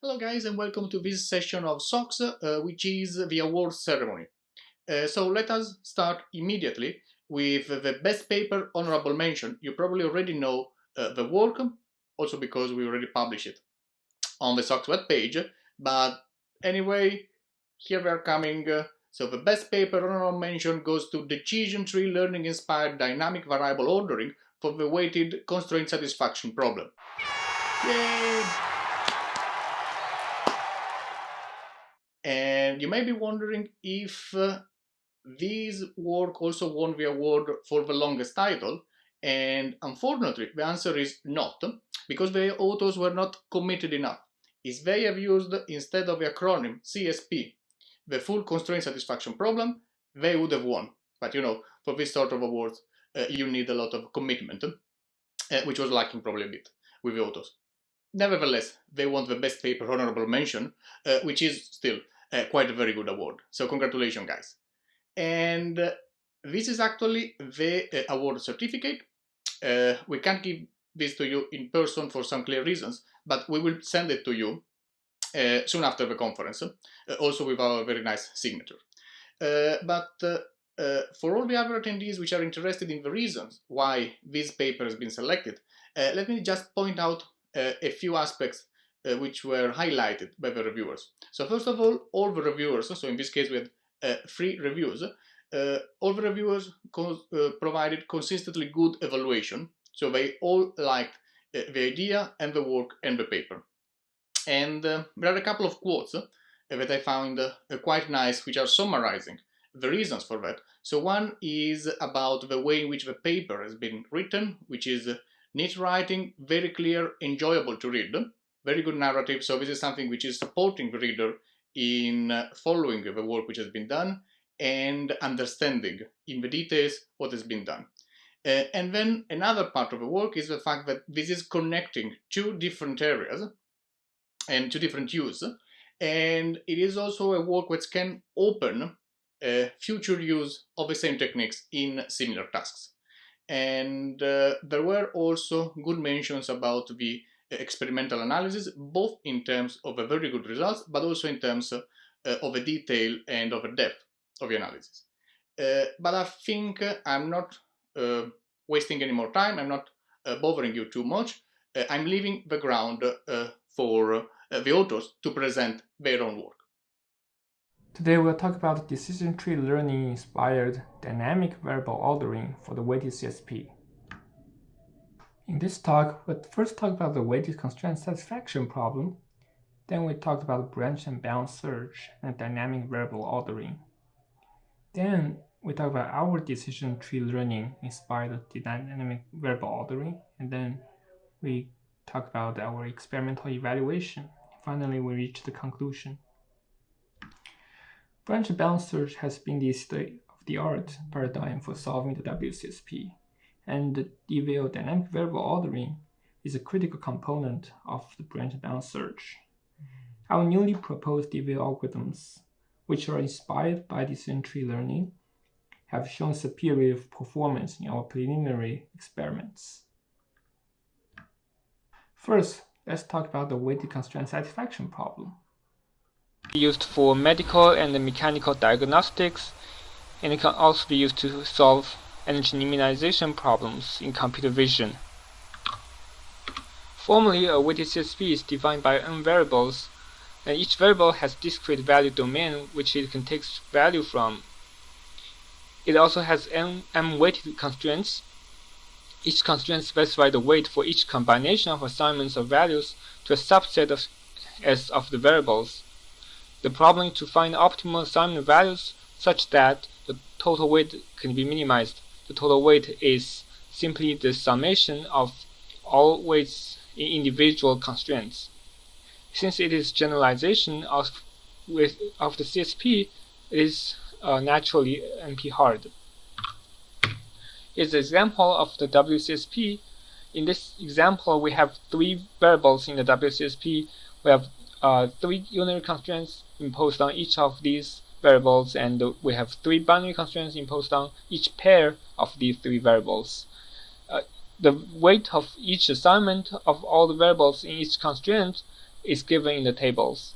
Hello guys and welcome to this session of SoCS, which is the awards ceremony. So let us start immediately with the best paper honorable mention. You probably already know the work, also because we already published it on the SoCS web page, but anyway, here we are coming. So the best paper honorable mention goes to decision tree learning inspired dynamic variable ordering for the weighted constraint satisfaction problem. Yay! And you may be wondering if this work also won the award for the longest title, and unfortunately the answer is not, because the authors were not committed enough. If they have used, instead of the acronym CSP, the full constraint satisfaction problem, they would have won. But you know, for this sort of awards, you need a lot of commitment, which was lacking probably a bit with the authors. Nevertheless, they won the best paper honorable mention, which is still quite a very good award. So congratulations, guys. And this is actually the award certificate. We can't give this to you in person for some clear reasons, but we will send it to you soon after the conference, also with our very nice signature. But for all the other attendees which are interested in the reasons why this paper has been selected, let me just point out a few aspects which were highlighted by the reviewers. So first of all the reviewers, so in this case we had 3 reviews, all the reviewers provided consistently good evaluation, so they all liked the idea and the work and the paper. And there are a couple of quotes that I found quite nice, which are summarizing the reasons for that. So one is about the way in which the paper has been written, which is neat writing, very clear, enjoyable to read, very good narrative. So this is something which is supporting the reader in following the work which has been done and understanding in the details what has been done. And then another part of the work is the fact that this is connecting 2 different areas and 2 different use, and it is also a work which can open future use of the same techniques in similar tasks. And there were also good mentions about the experimental analysis, both in terms of a very good results, but also in terms of a detail and of a depth of the analysis. But I think I'm not wasting any more time. I'm not bothering you too much. I'm leaving the ground for the authors to present their own work. Today we'll talk about decision tree learning inspired dynamic variable ordering for the weighted CSP. In this talk, we'll first talk about the weighted constraint satisfaction problem, then we talk about branch and bound search and dynamic variable ordering. Then we talk about our decision tree learning inspired dynamic variable ordering, and then we talk about our experimental evaluation. Finally, we reach the conclusion. Branch and bound search has been the state-of-the-art paradigm for solving the WCSP, and the DVL dynamic variable ordering is a critical component of the branch and bound search. Our newly proposed DVL algorithms, which are inspired by decision tree learning, have shown superior performance in our preliminary experiments. First, let's talk about the weighted constraint satisfaction problem. Used for medical and mechanical diagnostics, and it can also be used to solve energy minimization problems in computer vision. Formally, a weighted CSP is defined by n variables, and each variable has discrete value domain which it can take value from. It also has m weighted constraints. Each constraint specifies the weight for each combination of assignments of values to a subset of S of the variables. The problem is to find optimal assignment values such that the total weight can be minimized. The total weight is simply the summation of all weights in individual constraints. Since it is generalization of the CSP, it is naturally NP-hard. Here's an example of the WCSP. In this example, we have 3 variables in the WCSP. We have 3 unary constraints imposed on each of these variables, and we have 3 binary constraints imposed on each pair of these 3 variables. The weight of each assignment of all the variables in each constraint is given in the tables.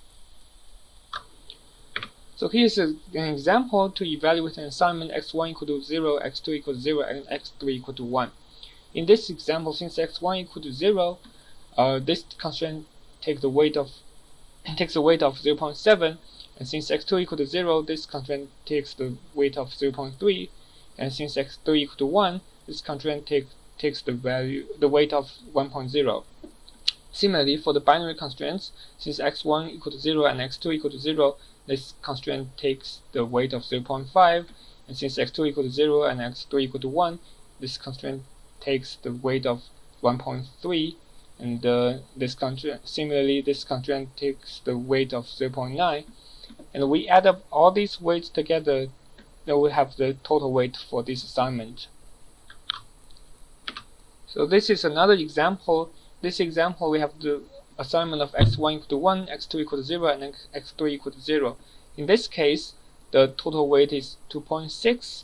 So here's an example to evaluate an assignment x1 equal to 0, x2 equal to 0, and x3 equal to 1. In this example, since x1 equal to 0, this constraint takes the weight of 0.7, and since x2 equal to 0, this constraint takes the weight of 0.3, and since x3 equal to 1, this constraint takes the weight of 1.0. Similarly, for the binary constraints, since x1 equal to 0 and x2 equal to 0, this constraint takes the weight of 0.5, and since x2 equal to 0 and x3 equal to 1, this constraint takes the weight of 1.3, and similarly, this constraint takes the weight of 0.9, and we add up all these weights together, then we have the total weight for this assignment. So this is another example. This example, we have the assignment of x1 equal to 1, x2 equal to 0, and x3 equal to 0. In this case, the total weight is 2.6,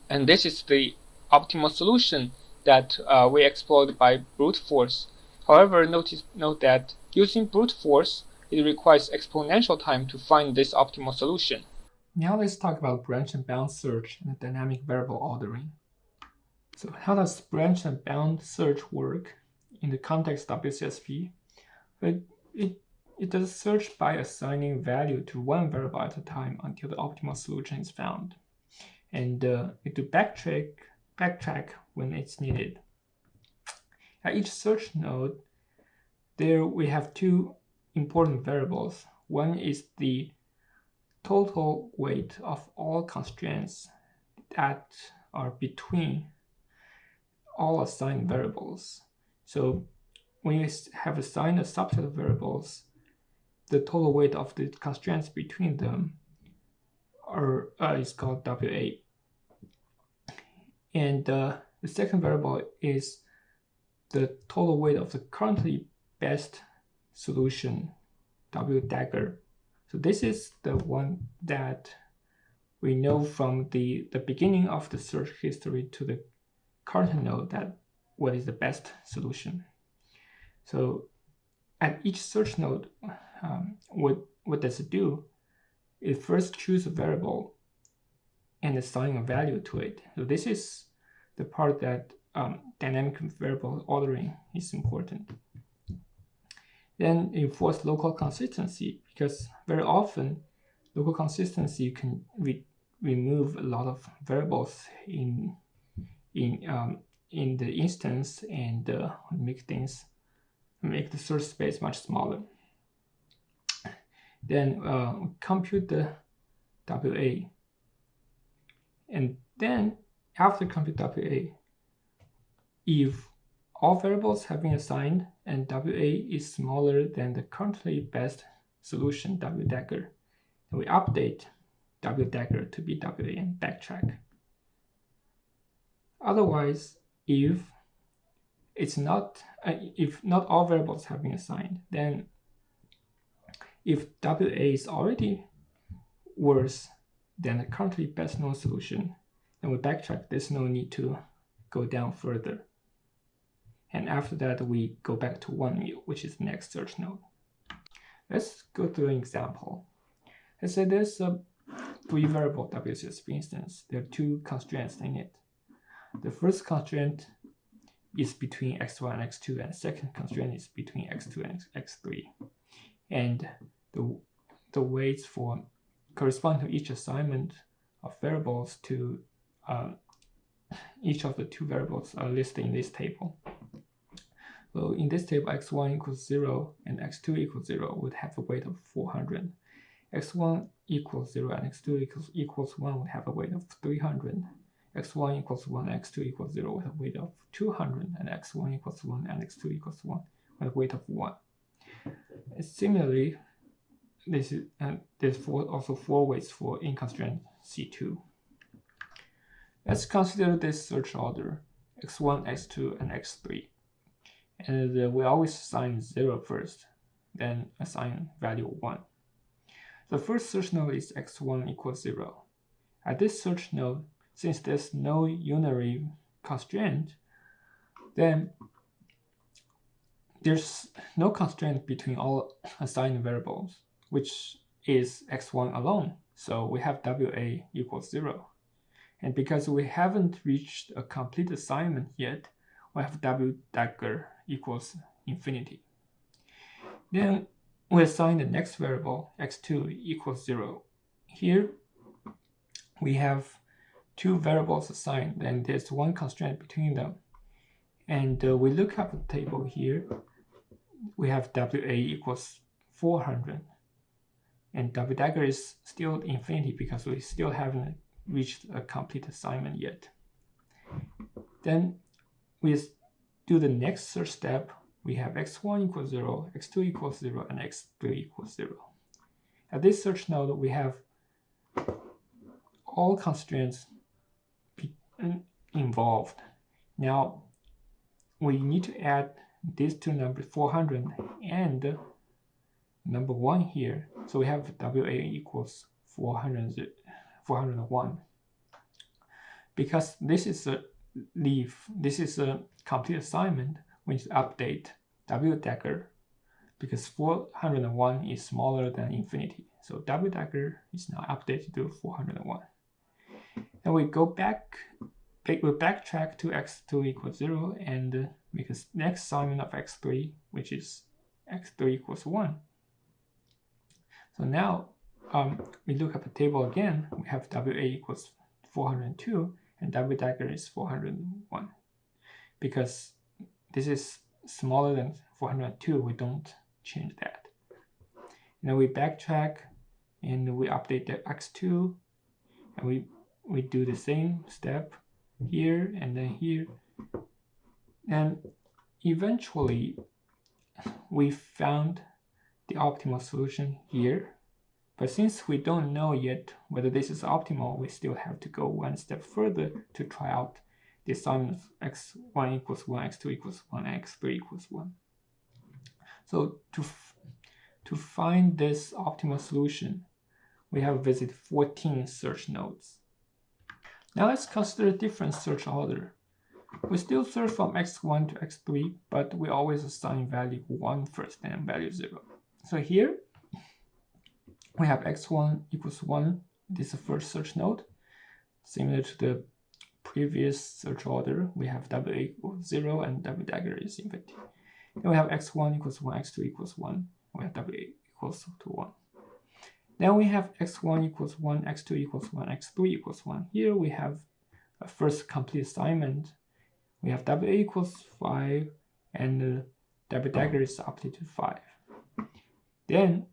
and this is the optimal solution that we explored by brute force. However, note that using brute force, it requires exponential time to find this optimal solution. Now let's talk about branch and bound search and dynamic variable ordering. So how does branch and bound search work in the context of WCSP? It does search by assigning value to one variable at a time until the optimal solution is found, and it do backtrack when it's needed. At each search node, there we have two important variables. One is the total weight of all constraints that are between all assigned variables. So when you have assigned a subset of variables, the total weight of the constraints between them is called WA. And the second variable is the total weight of the currently best solution, W dagger. So this is the one that we know from the beginning of the search history to the current node that what is the best solution. So at each search node, what does it do? It first chooses a variable and assign a value to it. So this is the part that dynamic variable ordering is important. Then enforce local consistency, because very often local consistency can remove a lot of variables in the instance and make the search space much smaller. Then compute the WA, and then after compute WA, if all variables have been assigned and WA is smaller than the currently best solution, W dagger, then we update W dagger to be WA and backtrack. Otherwise, if not all variables have been assigned, then if WA is already worse than the currently best known solution, then we backtrack. There's no need to go down further. And after that, we go back to 1mu, which is the next search node. Let's go through an example. Let's say there's a 3-variable WCSP instance. There are 2 constraints in it. The first constraint is between x1 and x2, and the second constraint is between x2 and x3. And the weights correspond to each assignment of variables to each of the 2 variables are listed in this table. So in this table, x1 equals 0 and x2 equals 0 would have a weight of 400. x1 equals 0 and x2 equals 1 would have a weight of 300. x1 equals 1 and x2 equals 0 with a weight of 200, and x1 equals 1 and x2 equals 1 with a weight of 1. And similarly, there's also 4 weights for in constraint C2. Let's consider this search order, x1, x2, and x3. And we always assign 0 first, then assign value 1. The first search node is x1 equals 0. At this search node, since there's no unary constraint, then there's no constraint between all assigned variables, which is x1 alone. So we have WA equals 0. And because we haven't reached a complete assignment yet, we have W dagger equals infinity. Then we assign the next variable, x2 equals 0. Here we have two variables assigned, and there's one constraint between them. And we look up the table here. We have WA equals 400. And W dagger is still infinity because we still haven't reached a complete assignment yet. Then we do the next search step. We have x1 equals 0, x2 equals 0, and x3 equals 0. At this search node, we have all constraints involved. Now, we need to add these two numbers, 400 and number 1 here. So we have WA equals 401. Because this is a leaf, this is a complete assignment, we need to update W dagger because 401 is smaller than infinity. So W dagger is now updated to 401. And we go back, we backtrack to x2 equals 0 and make the next assignment of x3, which is x3 equals 1. So now we look at the table again. We have WA equals 402 and W dagger is 401. Because this is smaller than 402, we don't change that. Now we backtrack and we update the x2 and we do the same step here and then here. And eventually we found the optimal solution here. But since we don't know yet whether this is optimal, we still have to go one step further to try out the assignment of x1 equals 1, x2 equals 1, and x3 equals 1. So to find this optimal solution, we have visited 14 search nodes. Now let's consider a different search order. We still search from x1 to x3, but we always assign value 1 first and value 0. So here we have x1 equals 1. This is the first search node. Similar to the previous search order, we have WA equals 0 and W dagger is infinity. Then we have x1 equals 1, x2 equals 1. We have WA equals to 1. Then we have x1 equals 1, x2 equals 1, x3 equals 1. Here we have a first complete assignment. We have WA equals 5 and W dagger is updated to 5. Then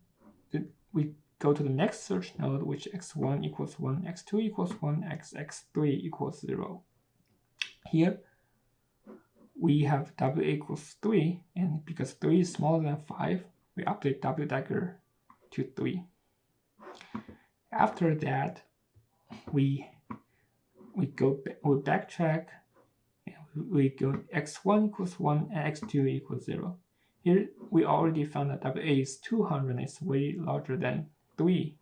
we go to the next search node, which x1 equals 1, x2 equals 1, x3 equals 0. Here we have WA equals 3, and because 3 is smaller than 5, we update W dagger to 3. After that, we backtrack, and we go x1 equals 1 and x2 equals 0. Here we already found that WA is 200 and it's way larger than 3.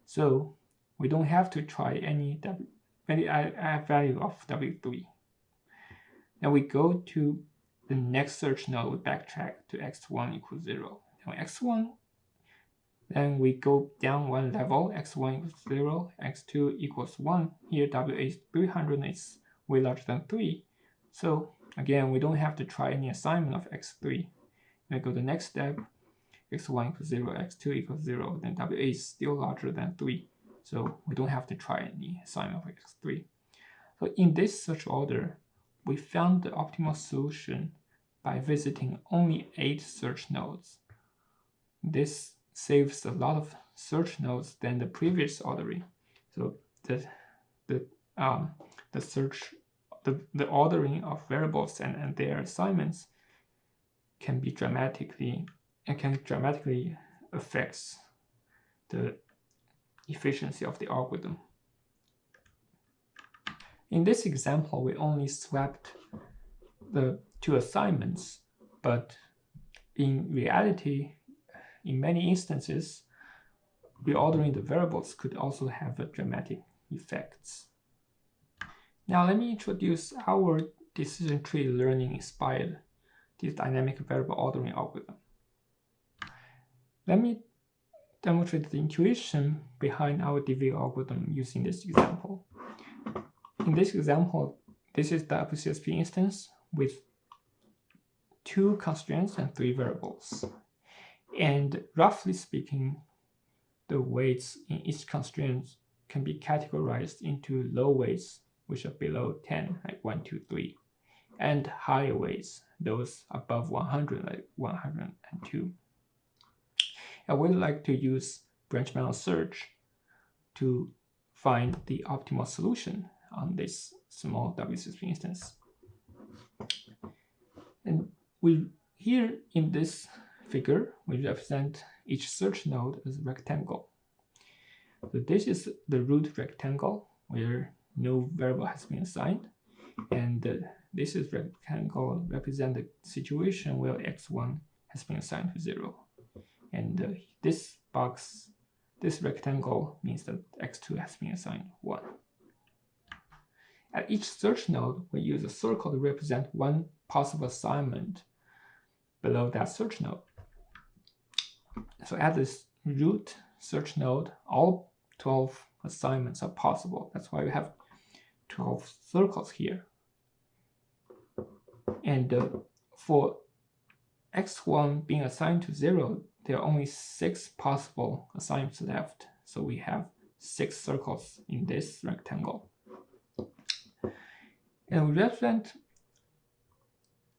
So we don't have to try any value of W3. Now we go to the next search node, we backtrack to x1 equals 0. Now x1, then we go down one level, x1 equals 0, x2 equals 1. Here WA is 300 and it's way larger than 3. So again, we don't have to try any assignment of x3. Then go to the next step, x1 equals 0, x2 equals 0, then WA is still larger than 3. So we don't have to try any assignment of x3. So in this search order, we found the optimal solution by visiting only 8 search nodes. This saves a lot of search nodes than the previous ordering. So the ordering of variables and their assignments can dramatically affects the efficiency of the algorithm. In this example, we only swapped the 2 assignments, but in reality, in many instances, reordering the variables could also have dramatic effects. Now let me introduce our decision tree learning inspired this dynamic variable ordering algorithm. Let me demonstrate the intuition behind our DV algorithm using this example. In this example, this is the WCSP instance with 2 constraints and 3 variables. And roughly speaking, the weights in each constraint can be categorized into low weights, which are below 10, like 1, 2, 3, and higher weights, those above 100, like 102. I would like to use branch bound search to find the optimal solution on this small WCSP instance. And here in this figure, we represent each search node as a rectangle. So this is the root rectangle where no variable has been assigned, and this is rectangle represent the situation where x1 has been assigned to 0. And this box, this rectangle means that x2 has been assigned 1. At each search node, we use a circle to represent one possible assignment below that search node. So at this root search node, all 12 assignments are possible. That's why we have 12 circles here. And for x1 being assigned to 0, there are only 6 possible assignments left. So we have 6 circles in this rectangle. And we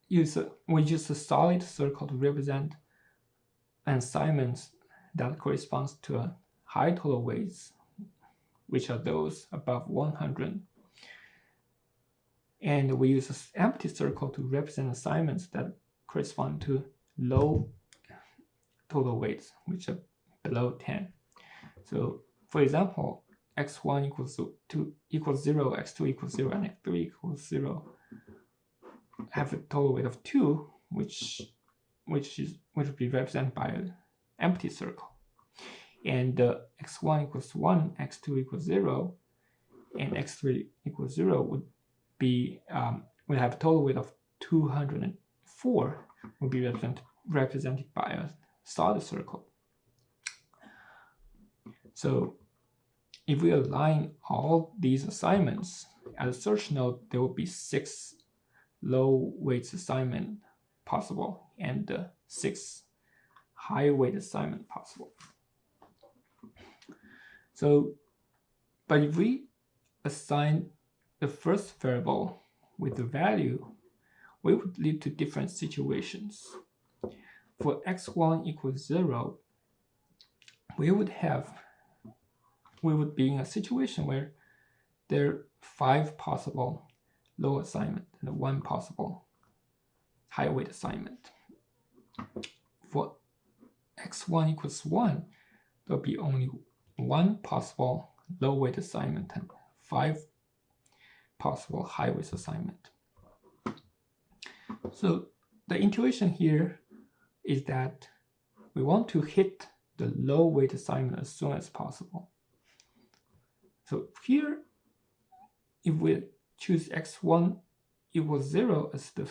use a solid circle to represent an assignment that corresponds to a high total weights, which are those above 100. And we use an empty circle to represent assignments that correspond to low total weights, which are below 10. So for example, x1 equals 0, x2 equals 0, and x3 equals 0 have a total weight of 2, which would be represented by an empty circle. And x1 equals 1, x2 equals 0, and x3 equals 0 would have a total weight of 204, would be represented by a solid circle. So if we align all these assignments at a search node, there will be 6 low weights assignment possible and 6 high weight assignment possible. So, but if we assign the first variable with the value, we would lead to different situations. For x1 equals 0, we would be in a situation where there are 5 possible low assignment and 1 possible high weight assignment. For x1 equals 1, there'll be only 1 possible low weight assignment and 5 possible high weight assignment. So the intuition here is that we want to hit the low weight assignment as soon as possible. So here, if we choose x1 equals 0 as the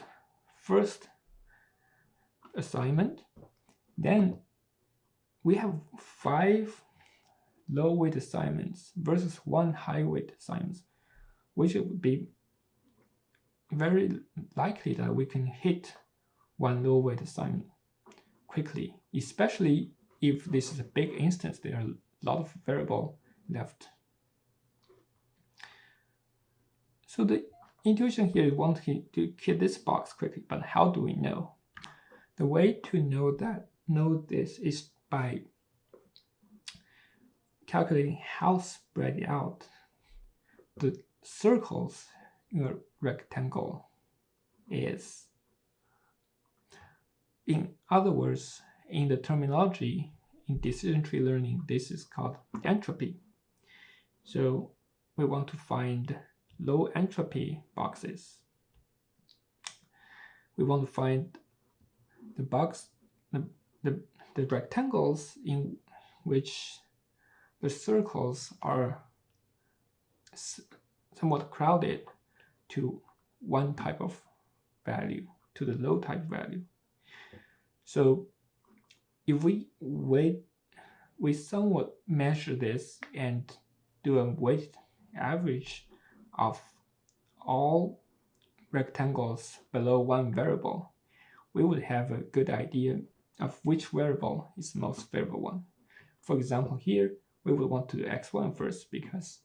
first assignment, then we have 5 low weight assignments versus 1 high weight assignment, which would be very likely that we can hit 1 low weight assignment quickly, especially if this is a big instance. There are a lot of variables left. So the intuition here is want to hit this box quickly, but how do we know? The way to know this is by calculating how spread out the circles in a rectangle is. In other words, in the terminology in decision tree learning, this is called entropy. So we want to find low entropy boxes. We want to find the rectangles in which the circles are somewhat crowded to one type of value, to the low type value. So if we somewhat measure this and do a weighted average of all rectangles below one variable, we would have a good idea of which variable is the most favorable one. For example, here we would want to do x1 first because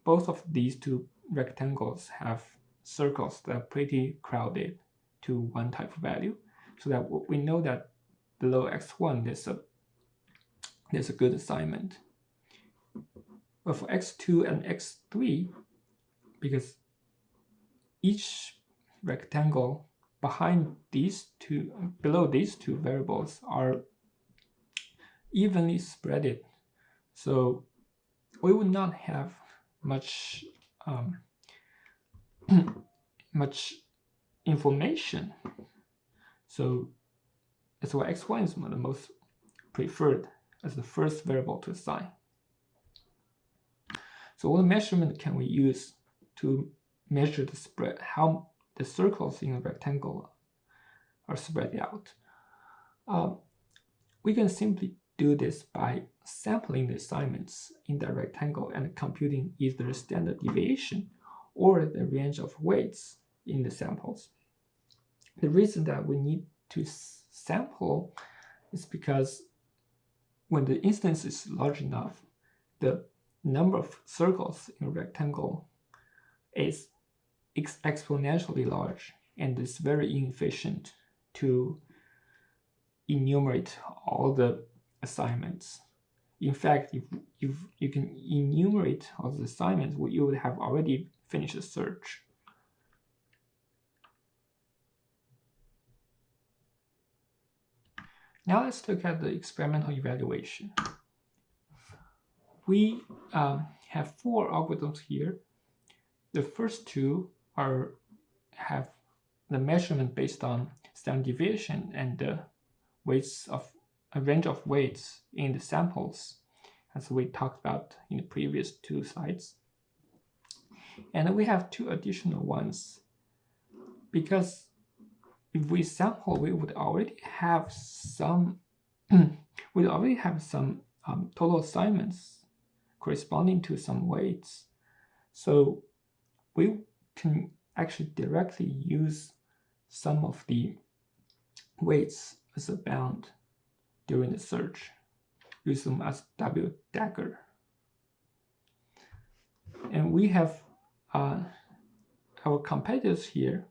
both of these two rectangles have circles that are pretty crowded to one type of value, so that we know that below x1 there's a good assignment. But for x2 and x3, because each rectangle below these two variables are evenly spreaded, so we would not have much much information. So that's why x1 is the most preferred as the first variable to assign. So what measurement can we use to measure the spread, how the circles in a rectangle are spread out? We can simply do this by sampling the assignments in the rectangle and computing either standard deviation or the range of weights in the samples. The reason that we need to sample is because when the instance is large enough, the number of circles in a rectangle is exponentially large, and it's very inefficient to enumerate all the assignments. In fact, if you can enumerate all the assignments, you would have already finished the search. Now let's look at the experimental evaluation. We have 4 algorithms here. The first 2 have the measurement based on standard deviation and the weights of a range of weights in the samples, as we talked about in the previous 2 slides. And we have 2 additional ones because if we sample, we would already have some total assignments corresponding to some weights. So we can actually directly use some of the weights as a bound during the search. Use them as W dagger. And we have our competitors here.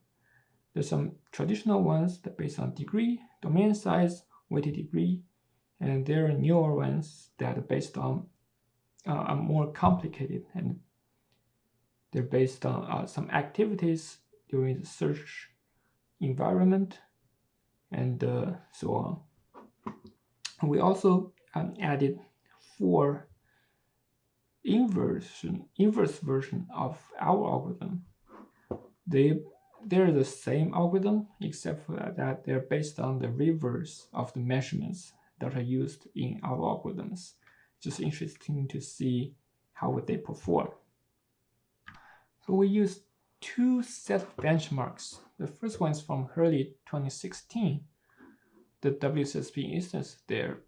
There's some traditional ones that are based on degree, domain size, weighted degree, and there are newer ones that are based on are more complicated, and they're based on some activities during the search environment and so on. And we also added 4 inverse version of our algorithm. They're the same algorithm, except for that they're based on the reverse of the measurements that are used in our algorithms. Just interesting to see how would they perform. So we used 2 set of benchmarks. The first one is from early 2016, the WCSP instance there.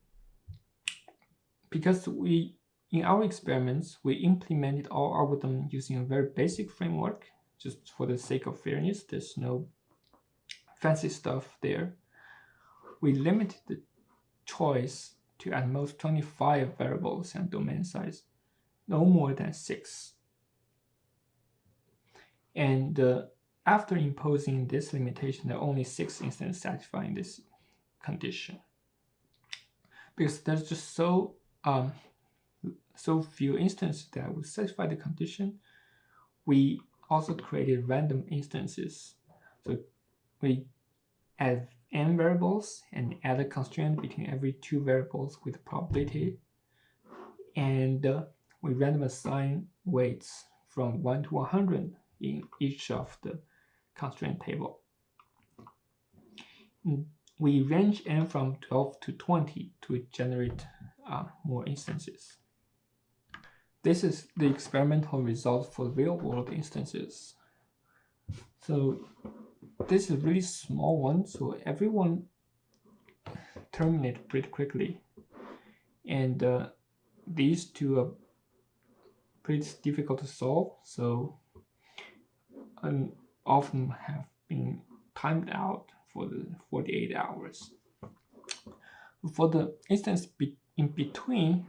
Because in our experiments, we implemented our algorithm using a very basic framework, just for the sake of fairness. There's no fancy stuff there. We limited the choice to at most 25 variables and domain size, no more than 6. And after imposing this limitation, there are only 6 instances satisfying this condition. Because there's just so few instances that would satisfy the condition, we also created random instances. So we add n variables and add a constraint between every 2 variables with probability, and we random assign weights from 1 to 100 in each of the constraint table. We range n from 12 to 20 to generate more instances. This is the experimental result for real-world instances. So this is a really small one, so everyone terminate pretty quickly. And these two are pretty difficult to solve, so often have been timed out for the 48 hours. For the instance in between,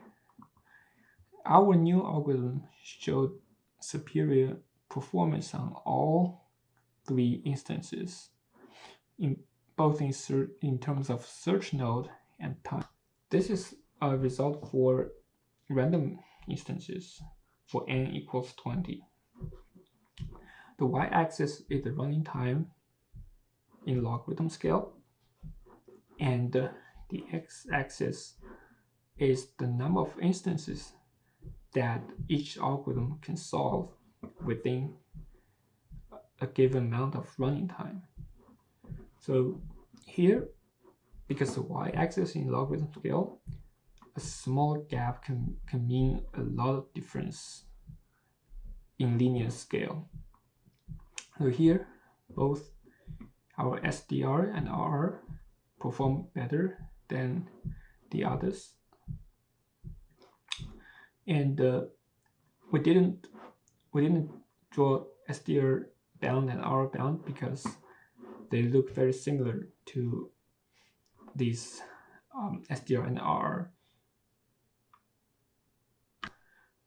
our new algorithm showed superior performance on all 3 instances, both in terms of search node and time. This is a result for random instances for n equals 20. The y-axis is the running time in logarithm scale, and the x-axis is the number of instances that each algorithm can solve within a given amount of running time. So here, because the y-axis in logarithm scale, a small gap can mean a lot of difference in linear scale. So here, both our SDR and RR perform better than the others. And we didn't draw SDR bound and RR bound because they look very similar to these SDR and RR.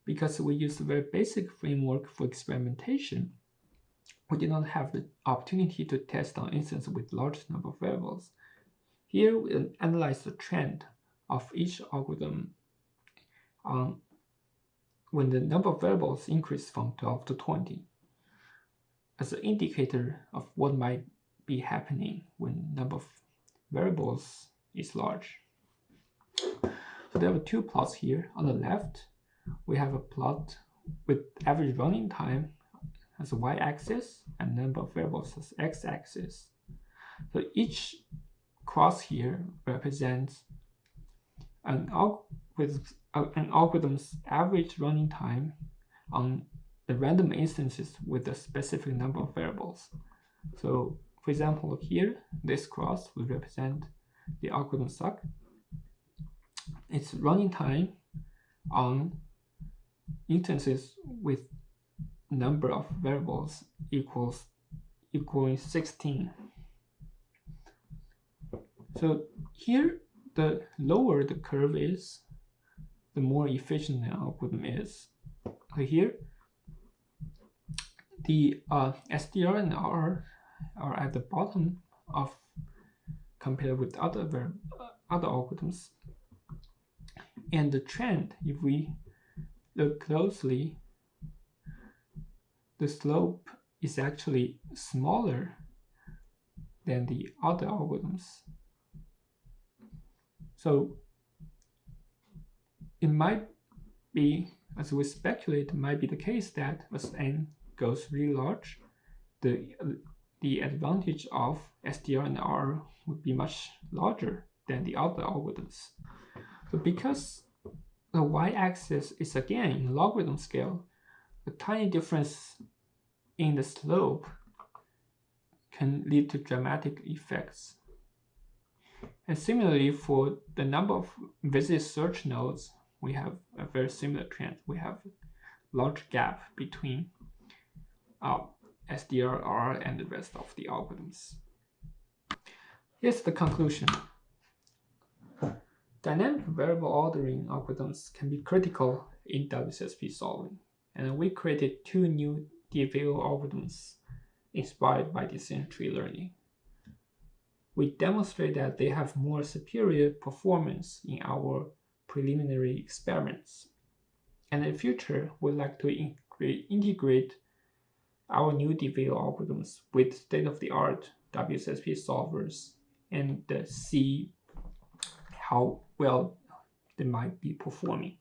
Because we used a very basic framework for experimentation, we did not have the opportunity to test on instances with large number of variables. Here we analyze the trend of each algorithm when the number of variables increased from 12 to 20 as an indicator of what might be happening when the number of variables is large. So there are 2 plots here. On the left, we have a plot with average running time as a y-axis and number of variables as x-axis. So each cross here represents an algorithm's average running time on the random instances with a specific number of variables. So for example, here, this cross will represent the algorithm suck. Its running time on instances with number of variables equaling 16. So here, the lower the curve is, the more efficient the algorithm is. So here, the SDR and R are at the bottom of compared with other algorithms. And the trend, if we look closely, the slope is actually smaller than the other algorithms. So it might be, as we speculate, it might be the case that as n goes really large, the advantage of SDR and R would be much larger than the other algorithms. So because the y-axis is again in logarithm scale, a tiny difference in the slope can lead to dramatic effects. And similarly, for the number of visited search nodes, we have a very similar trend. We have a large gap between SDR, R, and the rest of the algorithms. Here's the conclusion. Dynamic variable ordering algorithms can be critical in WCSP solving, and we created 2 new DFAO algorithms inspired by decision tree learning. We demonstrate that they have more superior performance in our preliminary experiments. And in the future, we'd like to integrate our new DFAO algorithms with state-of-the-art WCSP solvers and see how well they might be performing.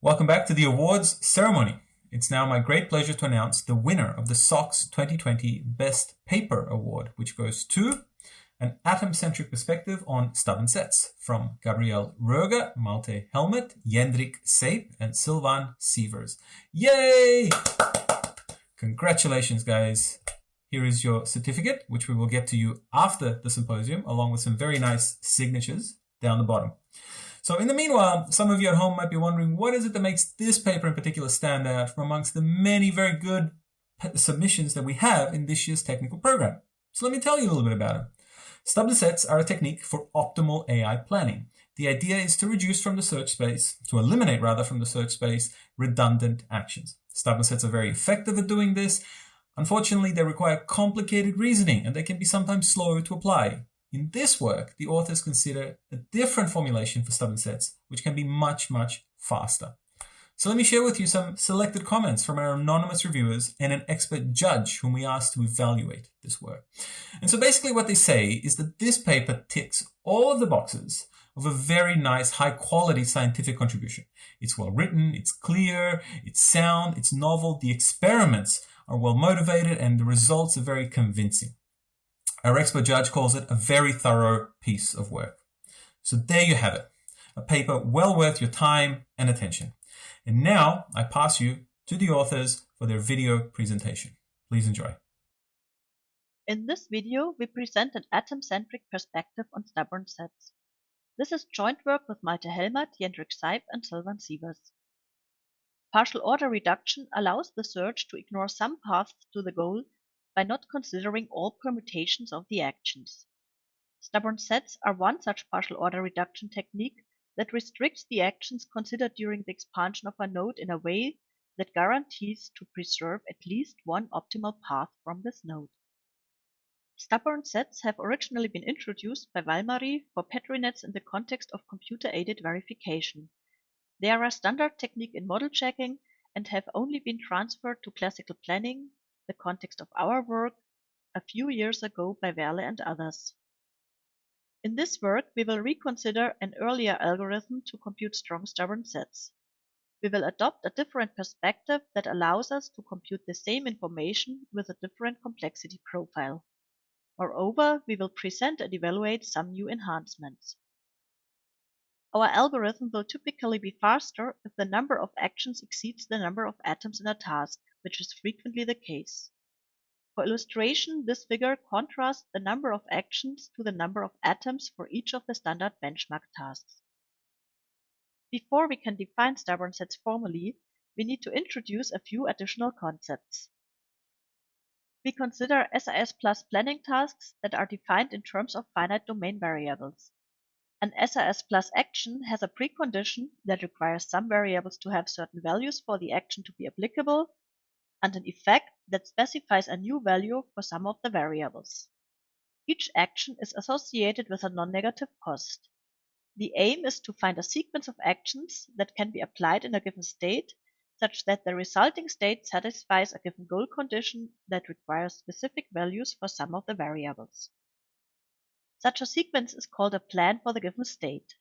Welcome back to the awards ceremony. It's now my great pleasure to announce the winner of the SoCS 2020 Best Paper Award, which goes to An Atom-Centric Perspective on Stubborn Sets from Gabriel Röger, Malte Helmet, Jendrik Seip, and Sylvan Sievers. Yay! Congratulations, guys. Here is your certificate, which we will get to you after the symposium, along with some very nice signatures down the bottom. So in the meanwhile, some of you at home might be wondering, what is it that makes this paper in particular stand out from amongst the many very good submissions that we have in this year's technical program? So let me tell you a little bit about it. Stubborn sets are a technique for optimal AI planning. The idea is to reduce from the search space, to eliminate rather from the search space, redundant actions. Stubborn sets are very effective at doing this. Unfortunately, they require complicated reasoning and they can be sometimes slow to apply. In this work, the authors consider a different formulation for stubborn sets, which can be much, much faster. So let me share with you some selected comments from our anonymous reviewers and an expert judge whom we asked to evaluate this work. And so basically what they say is that this paper ticks all of the boxes of a very nice, high-quality scientific contribution. It's well written, it's clear, it's sound, it's novel, the experiments are well motivated, and the results are very convincing. Our expert judge calls it a very thorough piece of work. So there you have it, a paper well worth your time and attention. And now I pass you to the authors for their video presentation. Please enjoy. In this video, we present an atom-centric perspective on stubborn sets. This is joint work with Malte Helmet, Jendrik Seip, and Sylvan Sievers. Partial order reduction allows the search to ignore some paths to the goal by not considering all permutations of the actions. Stubborn sets are one such partial order reduction technique that restricts the actions considered during the expansion of a node in a way that guarantees to preserve at least one optimal path from this node. Stubborn sets have originally been introduced by Valmarie for PetriNets in the context of computer-aided verification. They are a standard technique in model checking and have only been transferred to classical planning, the context of our work, a few years ago by Verle and others. In this work, we will reconsider an earlier algorithm to compute strong stubborn sets. We will adopt a different perspective that allows us to compute the same information with a different complexity profile. Moreover, we will present and evaluate some new enhancements. Our algorithm will typically be faster if the number of actions exceeds the number of atoms in a task, which is frequently the case. For illustration, this figure contrasts the number of actions to the number of atoms for each of the standard benchmark tasks. Before we can define stubborn sets formally, we need to introduce a few additional concepts. We consider SIS plus planning tasks that are defined in terms of finite domain variables. An SIS plus action has a precondition that requires some variables to have certain values for the action to be applicable, and an effect that specifies a new value for some of the variables. Each action is associated with a non-negative cost. The aim is to find a sequence of actions that can be applied in a given state, such that the resulting state satisfies a given goal condition that requires specific values for some of the variables. Such a sequence is called a plan for the given state.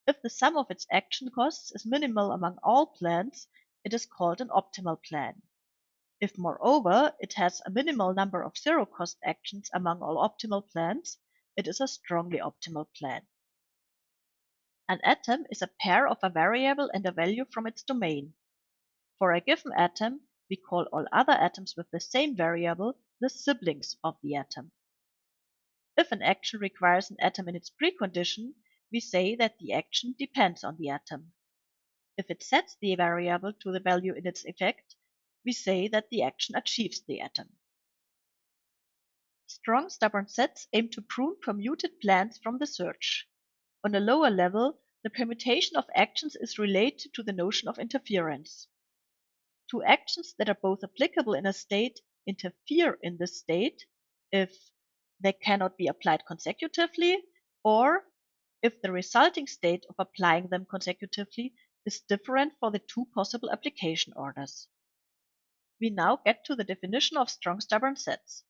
If the sum of its action costs is minimal among all plans, it is called an optimal plan. If, moreover, it has a minimal number of zero-cost actions among all optimal plans, it is a strongly optimal plan. An atom is a pair of a variable and a value from its domain. For a given atom, we call all other atoms with the same variable the siblings of the atom. If an action requires an atom in its precondition, we say that the action depends on the atom. If it sets the variable to the value in its effect, we say that the action achieves the atom. Strong stubborn sets aim to prune permuted plans from the search. On a lower level, the permutation of actions is related to the notion of interference. Two actions that are both applicable in a state interfere in the state if they cannot be applied consecutively, or if the resulting state of applying them consecutively is different for the two possible application orders. We now get to the definition of strong stubborn sets.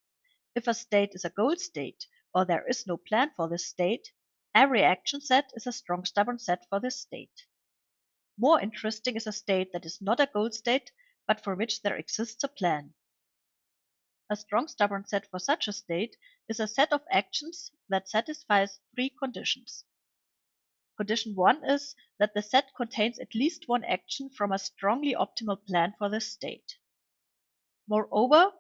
If a state is a goal state, or there is no plan for this state, every action set is a strong stubborn set for this state. More interesting is a state that is not a goal state, but for which there exists a plan. A strong stubborn set for such a state is a set of actions that satisfies three conditions. Condition 1 is that the set contains at least one action from a strongly optimal plan for this state. Moreover,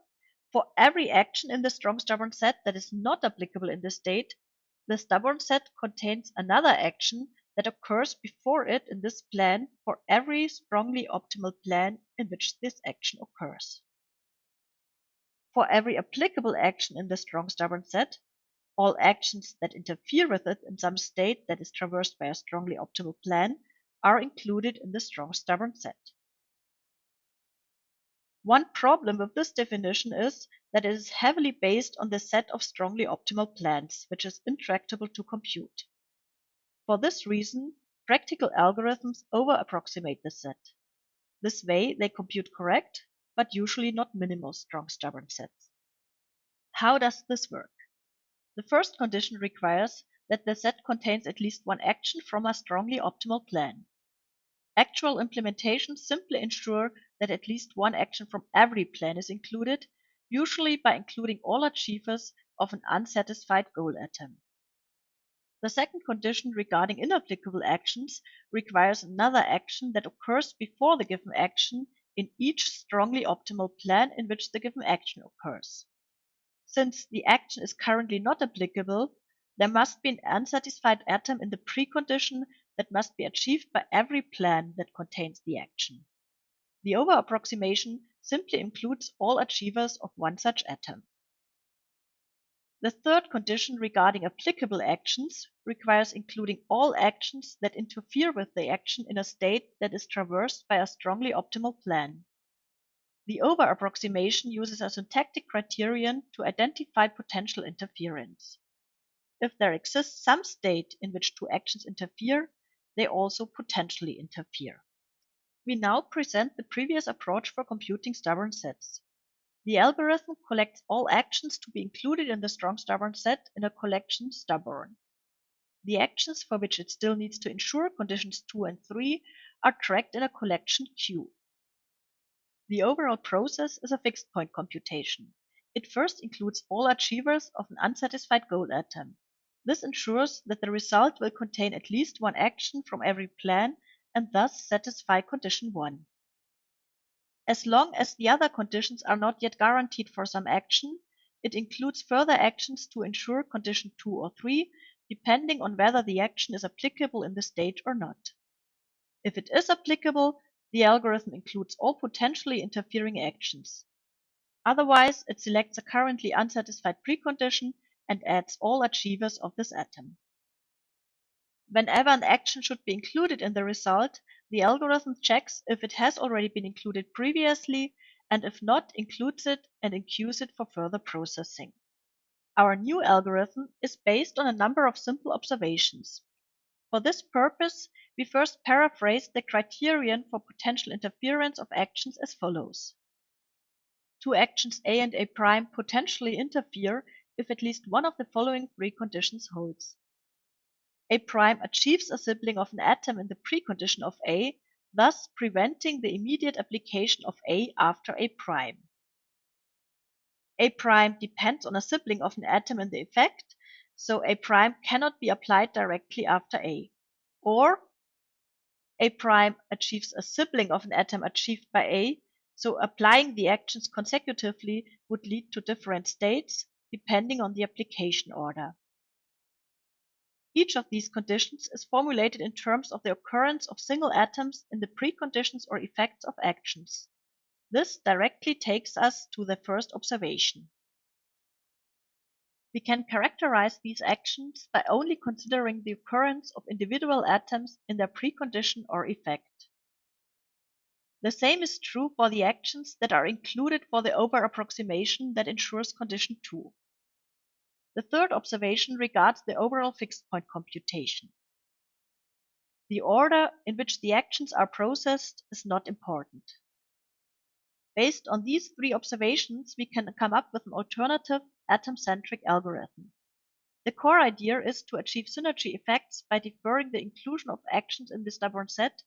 for every action in the strong stubborn set that is not applicable in this state, the stubborn set contains another action that occurs before it in this plan for every strongly optimal plan in which this action occurs. For every applicable action in the strong stubborn set, all actions that interfere with it in some state that is traversed by a strongly optimal plan are included in the strong stubborn set. One problem with this definition is that it is heavily based on the set of strongly optimal plans, which is intractable to compute. For this reason, practical algorithms over-approximate this set. This way, they compute correct, but usually not minimal strong stubborn sets. How does this work? The first condition requires that the set contains at least one action from a strongly optimal plan. Actual implementations simply ensure that at least one action from every plan is included, usually by including all achievers of an unsatisfied goal atom. The second condition regarding inapplicable actions requires another action that occurs before the given action in each strongly optimal plan in which the given action occurs. Since the action is currently not applicable, there must be an unsatisfied atom in the precondition that must be achieved by every plan that contains the action. The over-approximation simply includes all achievers of one such atom. The third condition regarding applicable actions requires including all actions that interfere with the action in a state that is traversed by a strongly optimal plan. The over-approximation uses a syntactic criterion to identify potential interference. If there exists some state in which two actions interfere, they also potentially interfere. We now present the previous approach for computing stubborn sets. The algorithm collects all actions to be included in the strong stubborn set in a collection stubborn. The actions for which it still needs to ensure conditions 2 and 3 are tracked in a collection Q. The overall process is a fixed point computation. It first includes all achievers of an unsatisfied goal atom. This ensures that the result will contain at least one action from every plan and thus satisfy condition 1. As long as the other conditions are not yet guaranteed for some action, it includes further actions to ensure condition 2 or 3, depending on whether the action is applicable in the state or not. If it is applicable, the algorithm includes all potentially interfering actions. Otherwise, it selects a currently unsatisfied precondition and adds all achievers of this atom. Whenever an action should be included in the result, the algorithm checks if it has already been included previously, and if not, includes it and enqueues it for further processing. Our new algorithm is based on a number of simple observations. For this purpose, we first paraphrase the criterion for potential interference of actions as follows. Two actions A and A' potentially interfere if at least one of the following three conditions holds. A' achieves a sibling of an atom in the precondition of A, thus preventing the immediate application of A after A'. A' depends on a sibling of an atom in the effect, so A' cannot be applied directly after A. Or A' achieves a sibling of an atom achieved by A, so applying the actions consecutively would lead to different states, depending on the application order. Each of these conditions is formulated in terms of the occurrence of single atoms in the preconditions or effects of actions. This directly takes us to the first observation. We can characterize these actions by only considering the occurrence of individual atoms in their precondition or effect. The same is true for the actions that are included for the over-approximation that ensures condition 2. The third observation regards the overall fixed point computation. The order in which the actions are processed is not important. Based on these three observations, we can come up with an alternative atom-centric algorithm. The core idea is to achieve synergy effects by deferring the inclusion of actions in the stubborn set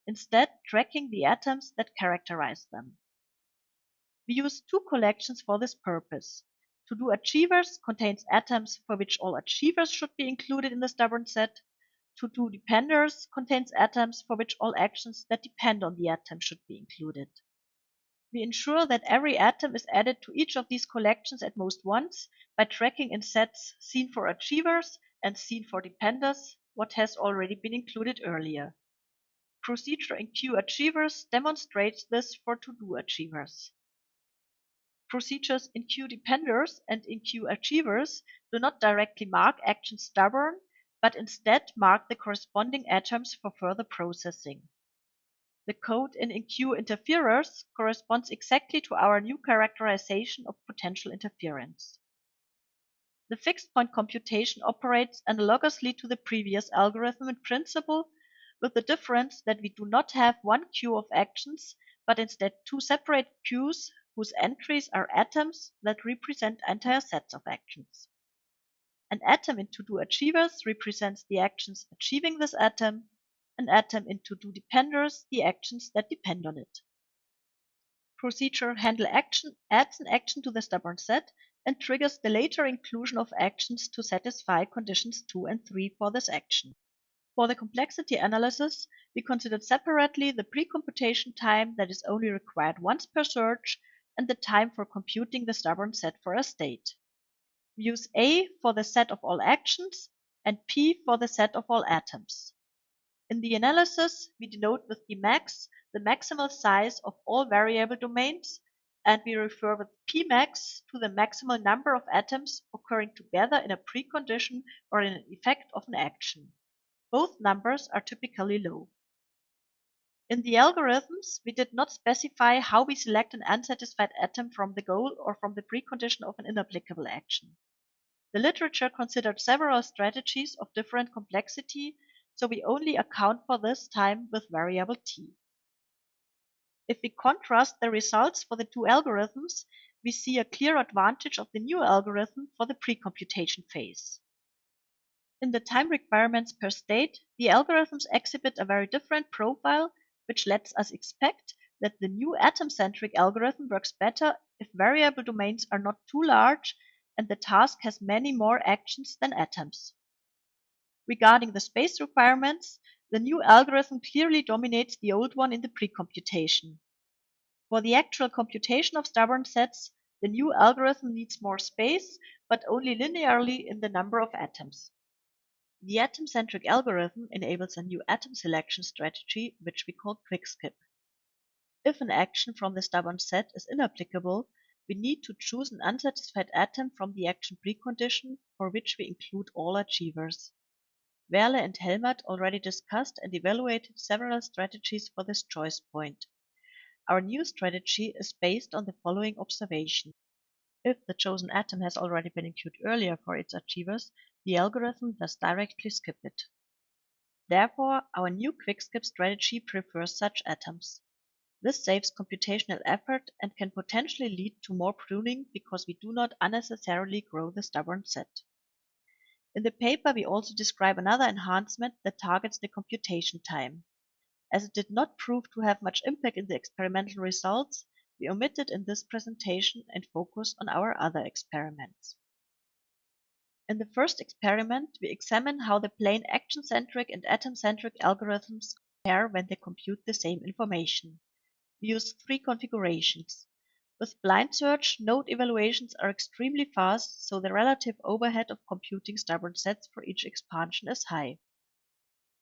instead tracking the atoms that characterize them. We use two collections for this purpose. To-do achievers contains atoms for which all achievers should be included in the stubborn set. To-do dependers contains atoms for which all actions that depend on the atom should be included. We ensure that every atom is added to each of these collections at most once by tracking in sets seen for achievers and seen for dependers what has already been included earlier. Procedure in queue achievers demonstrates this for to-do achievers. Procedures in queue dependers and in queue achievers do not directly mark actions stubborn, but instead mark the corresponding atoms for further processing. The code in queue interferers corresponds exactly to our new characterization of potential interference. The fixed point computation operates analogously to the previous algorithm in principle, with the difference that we do not have one queue of actions, but instead two separate queues whose entries are atoms that represent entire sets of actions. An atom in to-do achievers represents the actions achieving this atom, an atom in to-do dependers the actions that depend on it. Procedure handle action adds an action to the stubborn set and triggers the later inclusion of actions to satisfy conditions 2 and 3 for this action. For the complexity analysis, we considered separately the pre-computation time that is only required once per search and the time for computing the stubborn set for a state. We use A for the set of all actions and P for the set of all atoms. In the analysis, we denote with Emax the maximal size of all variable domains, and we refer with Pmax to the maximal number of atoms occurring together in a precondition or in an effect of an action. Both numbers are typically low. In the algorithms, we did not specify how we select an unsatisfied atom from the goal or from the precondition of an inapplicable action. The literature considered several strategies of different complexity, so we only account for this time with variable t. If we contrast the results for the two algorithms, we see a clear advantage of the new algorithm for the pre-computation phase. In the time requirements per state, the algorithms exhibit a very different profile, which lets us expect that the new atom-centric algorithm works better if variable domains are not too large and the task has many more actions than atoms. Regarding the space requirements, the new algorithm clearly dominates the old one in the pre-computation. For the actual computation of stubborn sets, the new algorithm needs more space, but only linearly in the number of atoms. The atom-centric algorithm enables a new atom selection strategy, which we call quickskip. If an action from the stubborn set is inapplicable, we need to choose an unsatisfied atom from the action precondition for which we include all achievers. Werle and Helmert already discussed and evaluated several strategies for this choice point. Our new strategy is based on the following observation. If the chosen atom has already been included earlier for its achievers, the algorithm does directly skip it. Therefore, our new quickskip strategy prefers such atoms. This saves computational effort and can potentially lead to more pruning because we do not unnecessarily grow the stubborn set. In the paper, we also describe another enhancement that targets the computation time. As it did not prove to have much impact in the experimental results, we omit it in this presentation and focus on our other experiments. In the first experiment, we examine how the plain action-centric and atom-centric algorithms compare when they compute the same information. We use 3 configurations. With blind search, node evaluations are extremely fast, so the relative overhead of computing stubborn sets for each expansion is high.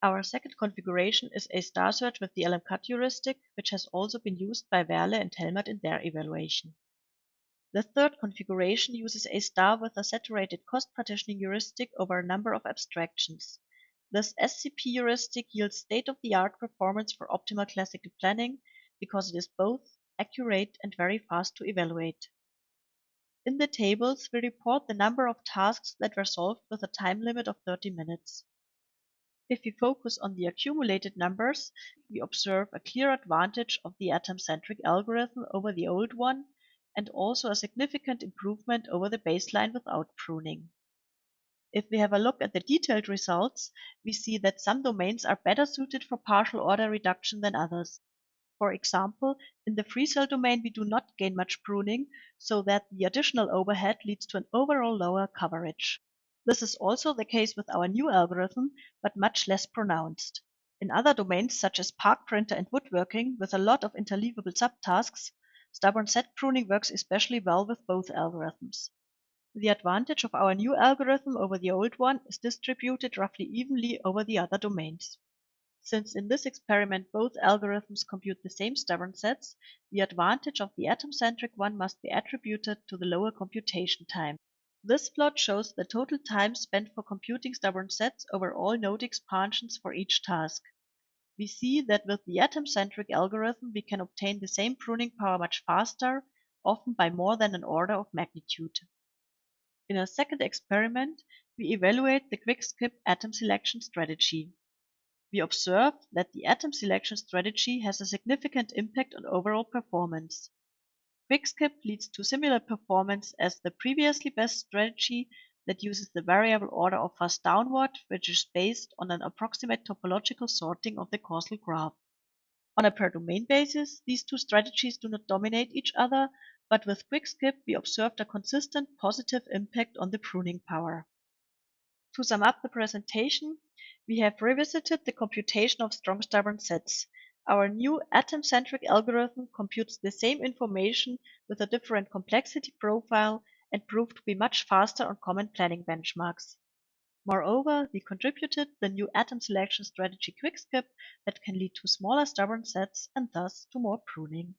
Our second configuration is a star search with the LM-cut heuristic, which has also been used by Werle and Helmert in their evaluation. The third configuration uses a star with a saturated cost partitioning heuristic over a number of abstractions. This SCP heuristic yields state-of-the-art performance for optimal classical planning because it is both accurate and very fast to evaluate. In the tables, we report the number of tasks that were solved with a time limit of 30 minutes. If we focus on the accumulated numbers, we observe a clear advantage of the atom-centric algorithm over the old one, and also a significant improvement over the baseline without pruning. If we have a look at the detailed results, we see that some domains are better suited for partial order reduction than others. For example, in the free cell domain we do not gain much pruning, so that the additional overhead leads to an overall lower coverage. This is also the case with our new algorithm, but much less pronounced. In other domains, such as park printer and woodworking, with a lot of interleavable subtasks, stubborn set pruning works especially well with both algorithms. The advantage of our new algorithm over the old one is distributed roughly evenly over the other domains. Since in this experiment both algorithms compute the same stubborn sets, the advantage of the atom-centric one must be attributed to the lower computation time. This plot shows the total time spent for computing stubborn sets over all node expansions for each task. We see that with the atom-centric algorithm we can obtain the same pruning power much faster, often by more than an order of magnitude. In a second experiment, we evaluate the quick-skip atom selection strategy. We observe that the atom selection strategy has a significant impact on overall performance. Quick-skip leads to similar performance as the previously best strategy that uses the variable order of fast downward, which is based on an approximate topological sorting of the causal graph. On a per-domain basis, these two strategies do not dominate each other, but with quick-skip we observed a consistent positive impact on the pruning power. To sum up the presentation, we have revisited the computation of strong stubborn sets. Our new atom-centric algorithm computes the same information with a different complexity profile and proved to be much faster on common planning benchmarks. Moreover, we contributed the new atom selection strategy quick-skip that can lead to smaller stubborn sets and thus to more pruning.